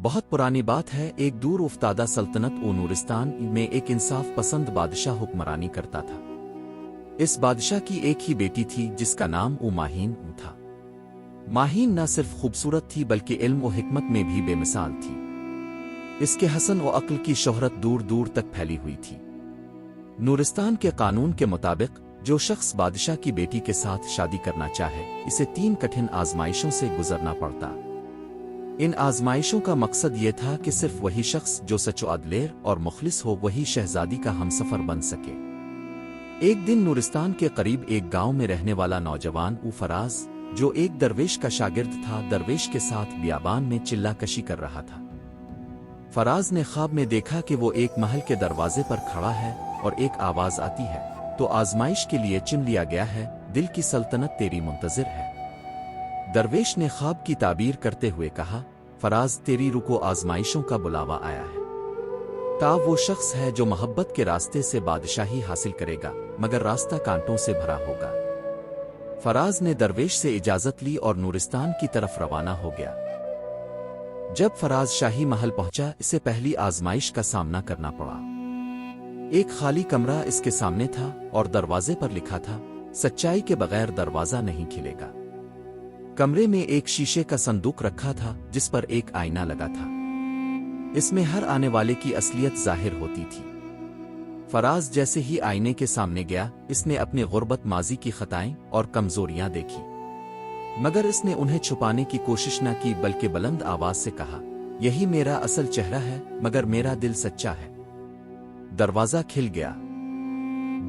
بہت پرانی بات ہے، ایک دور افتادہ سلطنت نورستان میں ایک انصاف پسند بادشاہ حکمرانی کرتا تھا۔ اس بادشاہ کی ایک ہی بیٹی تھی جس کا نام ماہین تھا۔ ماہین نہ صرف خوبصورت تھی بلکہ علم و حکمت میں بھی بے مثال تھی۔ اس کے حسن و عقل کی شہرت دور دور تک پھیلی ہوئی تھی۔ نورستان کے قانون کے مطابق جو شخص بادشاہ کی بیٹی کے ساتھ شادی کرنا چاہے اسے 3 کٹھن آزمائشوں سے گزرنا پڑتا۔ ان آزمائشوں کا مقصد یہ تھا کہ صرف وہی شخص جو سچ و عدلیر اور مخلص ہو وہی شہزادی کا ہمسفر بن سکے۔ ایک دن نورستان کے قریب ایک گاؤں میں رہنے والا نوجوان فراز، جو ایک درویش کا شاگرد تھا، درویش کے ساتھ بیابان میں چلہ کشی کر رہا تھا۔ فراز نے خواب میں دیکھا کہ وہ ایک محل کے دروازے پر کھڑا ہے اور ایک آواز آتی ہے، تو آزمائش کے لیے چن لیا گیا ہے، دل کی سلطنت تیری منتظر ہے۔ درویش نے خواب کی تعبیر کرتے ہوئے کہا، فراز تیری رکو آزمائشوں کا بلاوا آیا ہے۔ تا وہ شخص ہے جو محبت کے راستے سے بادشاہی حاصل کرے گا، مگر راستہ کانٹوں سے بھرا ہوگا۔ فراز نے درویش سے اجازت لی اور نورستان کی طرف روانہ ہو گیا۔ جب فراز شاہی محل پہنچا اسے پہلی آزمائش کا سامنا کرنا پڑا۔ ایک خالی کمرہ اس کے سامنے تھا اور دروازے پر لکھا تھا، سچائی کے بغیر دروازہ نہیں کھلے گا۔ کمرے میں ایک شیشے کا صندوق رکھا تھا جس پر ایک آئینہ لگا تھا۔ اس میں ہر آنے والے کی اصلیت ظاہر ہوتی تھی۔ فراز جیسے ہی آئینے کے سامنے گیا، اس نے اپنی غربت ماضی کی خطائیں اور کمزوریاں دیکھی، مگر اس نے انہیں چھپانے کی کوشش نہ کی بلکہ بلند آواز سے کہا، یہی میرا اصل چہرہ ہے، مگر میرا دل سچا ہے۔ دروازہ کھل گیا۔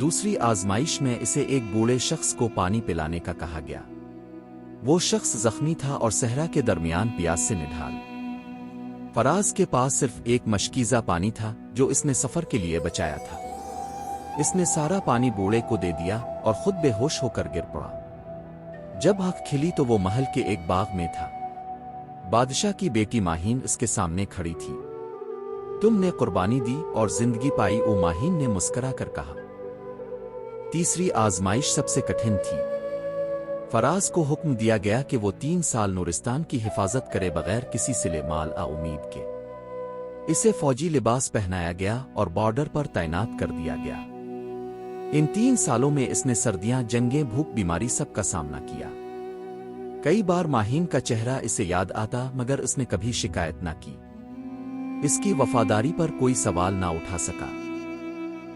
دوسری آزمائش میں اسے ایک بوڑھے شخص کو پانی پلانے کا کہا گیا۔ وہ شخص زخمی تھا اور صحرا کے درمیان پیاس سے نڈھال۔ فراز کے پاس صرف ایک مشکیزہ پانی تھا جو اس نے سفر کے لیے بچایا تھا۔ اس نے سارا پانی بوڑھے کو دے دیا اور خود بے ہوش ہو کر گر پڑا۔ جب آنکھ کھلی تو وہ محل کے ایک باغ میں تھا۔ بادشاہ کی بیٹی ماہین اس کے سامنے کھڑی تھی۔ تم نے قربانی دی اور زندگی پائی، ماہین نے مسکرا کر کہا۔ تیسری آزمائش سب سے کٹھن تھی۔ فراز کو حکم دیا گیا کہ وہ 3 سال نورستان کی حفاظت کرے بغیر کسی صلے مال امید کے۔ اسے فوجی لباس پہنایا گیا اور بارڈر پر تعینات کر دیا گیا۔ ان 3 سالوں میں اس نے سردیاں، جنگیں، بھوک، بیماری سب کا سامنا کیا۔ کئی بار ماہین کا چہرہ اسے یاد آتا مگر اس نے کبھی شکایت نہ کی۔ اس کی وفاداری پر کوئی سوال نہ اٹھا سکا۔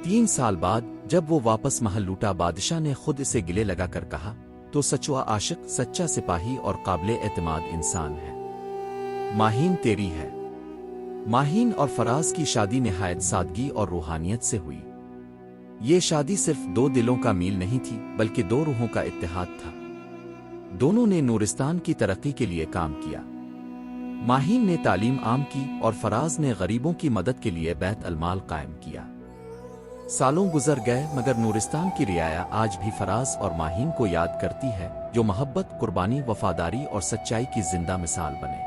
3 سال بعد جب وہ واپس محل لوٹا، بادشاہ نے خود اسے گلے لگا کر کہا، تو سچا عاشق، سچا سپاہی اور قابل اعتماد انسان ہے۔ ماہین تیری ہے۔ ماہین اور فراز کی شادی نہایت سادگی اور روحانیت سے ہوئی۔ یہ شادی صرف 2 دلوں کا میل نہیں تھی بلکہ 2 روحوں کا اتحاد تھا۔ دونوں نے نورستان کی ترقی کے لیے کام کیا۔ ماہین نے تعلیم عام کی اور فراز نے غریبوں کی مدد کے لیے بیت المال قائم کیا۔ سالوں گزر گئے مگر نورستان کی رعایا آج بھی فراز اور ماہین کو یاد کرتی ہے، جو محبت، قربانی، وفاداری اور سچائی کی زندہ مثال بنے۔